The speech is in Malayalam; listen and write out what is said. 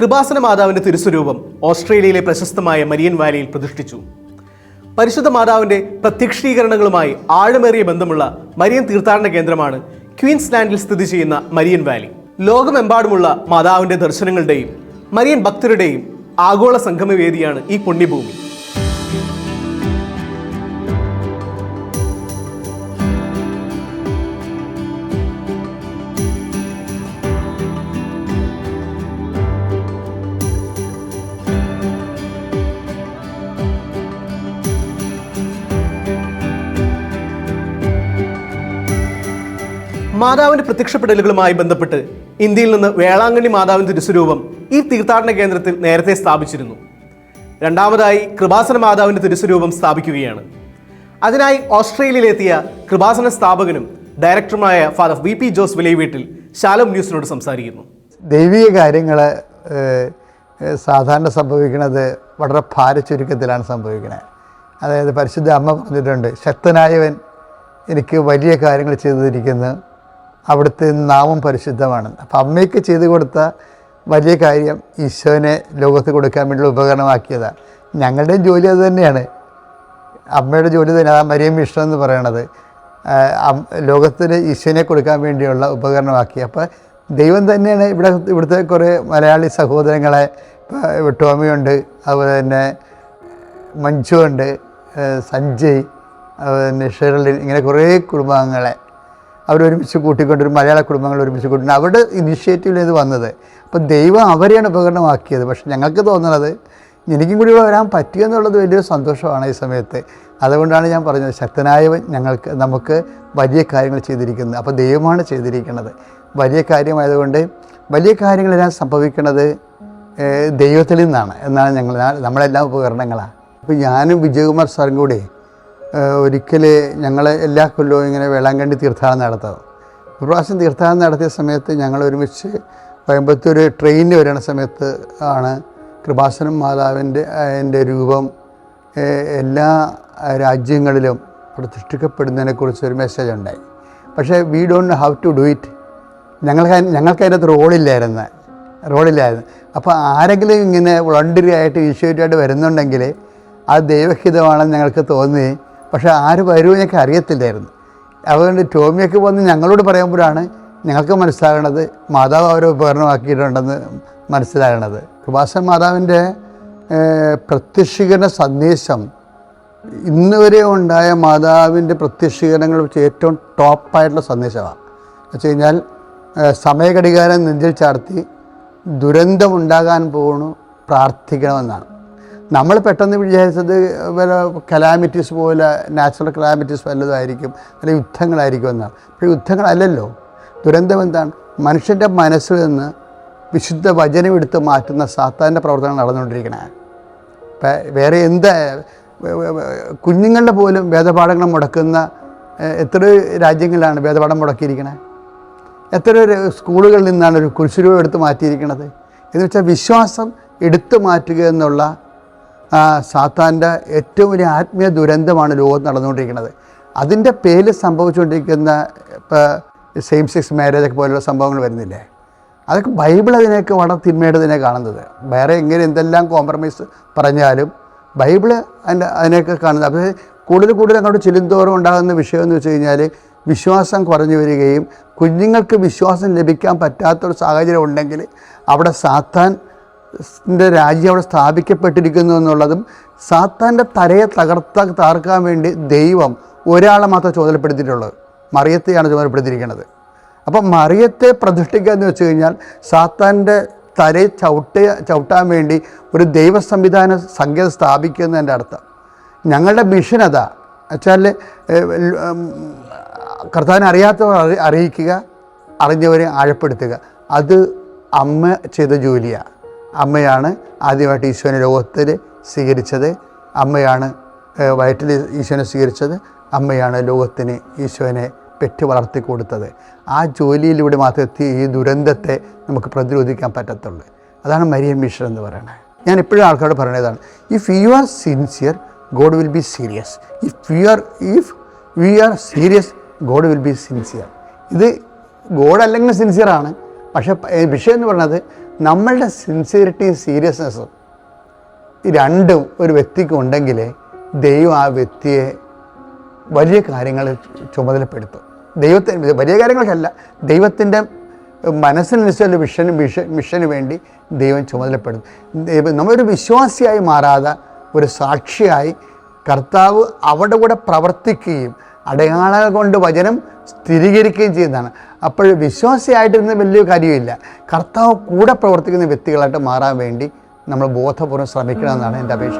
കൃപാസന മാതാവിന്റെ തിരുസ്വരൂപം ഓസ്ട്രേലിയയിലെ പ്രശസ്തമായ മരിയൻ വാലിയിൽ പ്രതിഷ്ഠിച്ചു. പരിശുദ്ധ മാതാവിന്റെ പ്രത്യക്ഷീകരണങ്ങളുമായി ആഴമേറിയ ബന്ധമുള്ള മരിയൻ തീർത്ഥാടന കേന്ദ്രമാണ് ക്വീൻസ്ലാൻഡിൽ സ്ഥിതി ചെയ്യുന്ന മരിയൻ വാലി. ലോകമെമ്പാടുമുള്ള മാതാവിന്റെ ദർശനങ്ങളുടെയും മരിയൻ ഭക്തരുടെയും ആഗോള സംഗമവേദിയാണ് ഈ പുണ്യഭൂമി. മാതാവിന്റെ പ്രത്യക്ഷപ്പെടലുകളുമായി ബന്ധപ്പെട്ട് ഇന്ത്യയിൽ നിന്ന് വേളാങ്കണ്ണി മാതാവിന്റെ തിരുസ്വരൂപം ഈ തീർത്ഥാടന കേന്ദ്രത്തിൽ നേരത്തെ സ്ഥാപിച്ചിരുന്നു. രണ്ടാമതായി കൃപാസന മാതാവിന്റെ തിരുസ്വരൂപം സ്ഥാപിക്കുകയാണ്. അതിനായി ഓസ്ട്രേലിയയിലെത്തിയ കൃപാസന സ്ഥാപകനും ഡയറക്ടറുമായ ഫാദർ വി.പി. ജോസ് വിലൈവീട്ടിൽ ശാലോം ന്യൂസിനോട് സംസാരിക്കുന്നു. ദൈവിക കാര്യങ്ങൾ സാധാരണ സംഭവിക്കുന്നത് വളരെ ഭാരചുരുക്കത്തിലാണ് സംഭവിക്കുന്നത്. അതായത് പരിശുദ്ധ അമ്മ പറഞ്ഞിട്ടുണ്ട്, ശക്തനായവൻ എനിക്ക് വലിയ കാര്യങ്ങൾ ചെയ്തിരിക്കുന്നു, അവിടുത്തെ നാമം പരിശുദ്ധമാണ്. അപ്പം അമ്മയ്ക്ക് ചെയ്തു കൊടുത്ത വലിയ കാര്യം ഈശോനെ ലോകത്ത് കൊടുക്കാൻ വേണ്ടിയുള്ള ഉപകരണമാക്കിയതാണ്. ഞങ്ങളുടെയും ജോലി അത് തന്നെയാണ്, അമ്മയുടെ ജോലി തന്നെ. ആ മരിയം മിഷൻ എന്ന് പറയണത് ലോകത്തിന് ഈശോനെ കൊടുക്കാൻ വേണ്ടിയുള്ള ഉപകരണമാക്കി. അപ്പോൾ ദൈവം തന്നെയാണ് ഇവിടുത്തെ കുറേ മലയാളി സഹോദരങ്ങളെ, ടോമിയുണ്ട്, അതുപോലെ തന്നെ മഞ്ജു ഉണ്ട്, സഞ്ജയ്, അതുപോലെ തന്നെ ഷെർലിൻ, ഇങ്ങനെ കുറേ കുടുംബാംഗങ്ങളെ അവരൊരുമിച്ച് കൂട്ടിക്കൊണ്ടൊരു മലയാള കുടുംബങ്ങൾ ഒരുമിച്ച് കൂട്ടിട്ടുണ്ട്. അവരുടെ ഇനിഷ്യേറ്റീവിൽ ഇത് വന്നത്. അപ്പോൾ ദൈവം അവരെയാണ് ഉപകരണമാക്കിയത്. പക്ഷെ ഞങ്ങൾക്ക് തോന്നുന്നത് എനിക്കും കൂടി വരാൻ പറ്റിയെന്നുള്ളത് വലിയൊരു സന്തോഷമാണ് ഈ സമയത്ത്. അതുകൊണ്ടാണ് ഞാൻ പറഞ്ഞത്, ശക്തനായവൻ നമുക്ക് വലിയ കാര്യങ്ങൾ ചെയ്തിരിക്കുന്നത്. അപ്പോൾ ദൈവമാണ് ചെയ്തിരിക്കുന്നത്. വലിയ കാര്യമായതുകൊണ്ട് വലിയ കാര്യങ്ങളെല്ലാം സംഭവിക്കുന്നത് ദൈവത്തിൽ നിന്നാണ് എന്നാണ് നമ്മളെല്ലാം ഉപകരണങ്ങളാണ്. അപ്പോൾ ഞാനും വിജയകുമാർ സാറും കൂടി ഒരിക്കൽ ഞങ്ങൾ എല്ലാ കൊല്ലവും ഇങ്ങനെ വേളാങ്കണ്ണി തീർത്ഥാടനം നടത്തും. ഒരു പ്രാവശ്യം തീർത്ഥാടനം നടത്തിയ സമയത്ത് ഞങ്ങൾ ഒരുമിച്ച് കോയമ്പത്തൂർ ട്രെയിനിൽ വരുന്ന സമയത്ത് ആണ് കൃപാസനം മാതാവിൻ്റെ രൂപം എല്ലാ രാജ്യങ്ങളിലും പ്രതിഷ്ഠിക്കപ്പെടുന്നതിനെക്കുറിച്ച് ഒരു മെസ്സേജ് ഉണ്ടായി. പക്ഷേ we don't how to do it. ഞങ്ങൾക്ക് അതിനകത്ത് റോളില്ലായിരുന്നു. അപ്പോൾ ആരെങ്കിലും ഇങ്ങനെ വോളണ്ടറി ആയിട്ട് ഇനിഷ്യേറ്റീവായിട്ട് വരുന്നുണ്ടെങ്കിൽ അത് ദൈവഹിതമാണെന്ന് ഞങ്ങൾക്ക് തോന്നി. പക്ഷേ ആര് വരുമോ ഞങ്ങൾക്ക് അറിയത്തില്ലായിരുന്നു. അതുകൊണ്ട് ടോമിയൊക്കെ വന്ന് ഞങ്ങളോട് പറയുമ്പോഴാണ് ഞങ്ങൾക്ക് മനസ്സിലാകണത് മാതാവ് അവരെ ഉപകരണമാക്കിയിട്ടുണ്ടെന്ന് മനസ്സിലാകണത്. കൃപാസന മാതാവിൻ്റെ പ്രത്യക്ഷീകരണ സന്ദേശം ഇന്ന് വരെ ഉണ്ടായ മാതാവിൻ്റെ പ്രത്യക്ഷീകരണങ്ങൾ വെച്ച് ഏറ്റവും ടോപ്പായിട്ടുള്ള സന്ദേശമാണ്. എന്ന് വെച്ച് കഴിഞ്ഞാൽ സമയഘടികാരം നെഞ്ചിൽ ചാർത്തി ദുരന്തമുണ്ടാകാൻ പോകണു പ്രാർത്ഥിക്കണമെന്നാണ്. നമ്മൾ പെട്ടെന്ന് വിചാരിച്ചത് വല്ല കലാമിറ്റീസ് പോലെ, നാച്ചുറൽ കലാമിറ്റീസ് വല്ലതായിരിക്കും, അല്ലെങ്കിൽ യുദ്ധങ്ങളായിരിക്കും എന്നാണ്. പക്ഷേ യുദ്ധങ്ങളല്ലല്ലോ. ദുരന്തം എന്താണ്? മനുഷ്യൻ്റെ മനസ്സിൽ നിന്ന് വിശുദ്ധ വചനം എടുത്ത് മാറ്റുന്ന സാത്താൻ്റെ പ്രവർത്തനം നടന്നുകൊണ്ടിരിക്കണേ. വേറെ കുഞ്ഞുങ്ങളുടെ പോലും വേദപാഠങ്ങൾ മുടക്കുന്ന എത്ര രാജ്യങ്ങളിലാണ് വേദപാഠം മുടക്കിയിരിക്കണേ? എത്ര സ്കൂളുകളിൽ നിന്നാണ് ഒരു കുരിശുരൂപം എടുത്ത് മാറ്റിയിരിക്കണത്? എന്ന് വെച്ചാൽ വിശ്വാസം എടുത്തു മാറ്റുക എന്നുള്ള സാത്താൻ്റെ ഏറ്റവും വലിയ ആത്മീയ ദുരന്തമാണ് ലോകത്ത് നടന്നുകൊണ്ടിരിക്കുന്നത്. അതിൻ്റെ പേരിൽ സംഭവിച്ചുകൊണ്ടിരിക്കുന്ന ഇപ്പോൾ സെയിം സെക്സ് മാരേജൊക്കെ പോലുള്ള സംഭവങ്ങൾ വരുന്നില്ലേ? അതൊക്കെ ബൈബിൾ അതിനെയൊക്കെ വളരെ തിന്മയുടെ തന്നെ കാണുന്നത്. വേറെ എങ്ങനെ എന്തെല്ലാം കോംപ്രമൈസ് പറഞ്ഞാലും ബൈബിൾ അതിനെയൊക്കെ കാണുന്നത്. അപ്പോൾ കൂടുതൽ അങ്ങോട്ട് ചെല്ലുന്തോറും ഉണ്ടാകുന്ന വിഷയമെന്ന് വെച്ച് കഴിഞ്ഞാൽ വിശ്വാസം കുറഞ്ഞു വരികയും കുഞ്ഞുങ്ങൾക്ക് വിശ്വാസം ലഭിക്കാൻ പറ്റാത്തൊരു സാഹചര്യം ഉണ്ടെങ്കിൽ അവിടെ സാത്താൻ്റെ രാജ്യം അവിടെ സ്ഥാപിക്കപ്പെട്ടിരിക്കുന്നു എന്നുള്ളതും, സാത്താൻ്റെ തലയെ തകർക്കാൻ വേണ്ടി ദൈവം ഒരാളെ മാത്രം ചുമതലപ്പെടുത്തിയിട്ടുള്ളത്, മറിയത്തെയാണ് ചുമതലപ്പെടുത്തിയിരിക്കുന്നത്. അപ്പം മറിയത്തെ പ്രതിഷ്ഠിക്കുക എന്ന് വെച്ച് കഴിഞ്ഞാൽ സാത്താൻ്റെ തലയെ ചവിട്ടാൻ വേണ്ടി ഒരു ദൈവ സംഗീതം സ്ഥാപിക്കുക എന്നതിൻ്റെ അർത്ഥം. ഞങ്ങളുടെ മിഷൻ അതാ വെച്ചാൽ കർത്താവിനെ അറിയാത്തവർ അറിയിക്കുക, അറിഞ്ഞവരെ ആഴപ്പെടുത്തുക. അത് അമ്മ ചെയ്ത ജോലിയാണ്. അമ്മയാണ് ആദ്യമായിട്ട് ഈശോനെ ലോകത്തിൽ സ്വീകരിച്ചത്, അമ്മയാണ് വയറ്റിൽ ഈശോനെ സ്വീകരിച്ചത്, അമ്മയാണ് ലോകത്തിന് ഈശോനെ പെറ്റ് വളർത്തി കൊടുത്തത്. ആ ജോലിയിലൂടെ മാത്രമേ ഈ ദുരന്തത്തെ നമുക്ക് പ്രതിരോധിക്കാൻ പറ്റത്തുള്ളൂ. അതാണ് മരിയൻ മിഷൻ എന്ന് പറയുന്നത്. ഞാൻ എപ്പോഴും ആൾക്കാരോട് പറയുന്നതാണ്, if you are sincere God will be serious. If we R serious God will be sincere. ഇത് ഗോഡ് അല്ലെങ്കിൽ സിൻസിയറാണ്. പക്ഷേ വിഷയം എന്ന് പറയുന്നത് നമ്മളുടെ സിൻസിയറിറ്റിയും സീരിയസ്നെസ്സും ഈ രണ്ടും ഒരു വ്യക്തിക്ക് ഉണ്ടെങ്കിൽ ദൈവം ആ വ്യക്തിയെ വലിയ കാര്യങ്ങൾ ചുമതലപ്പെടുത്തും. ദൈവത്തിന് വലിയ കാര്യങ്ങൾക്കല്ല, ദൈവത്തിൻ്റെ മനസ്സിനനുസരിച്ചുള്ള മിഷന് വേണ്ടി ദൈവം ചുമതലപ്പെടുത്തും. നമ്മളൊരു വിശ്വാസിയായി മാറാതെ ഒരു സാക്ഷിയായി കർത്താവ് അവിടെ കൂടെ പ്രവർത്തിക്കുകയും അടയാളങ്ങൾ കൊണ്ട് വചനം സ്ഥിരീകരിക്കുകയും ചെയ്യുന്നതാണ്. അപ്പോൾ വിശ്വാസിയായിട്ടിരുന്ന വലിയ കാര്യമില്ല, കർത്താവ് കൂടെ പ്രവർത്തിക്കുന്ന വ്യക്തികളായിട്ട് മാറാൻ വേണ്ടി നമ്മൾ ബോധപൂർവ്വം ശ്രമിക്കണമെന്നാണ് എൻ്റെ അപേക്ഷ.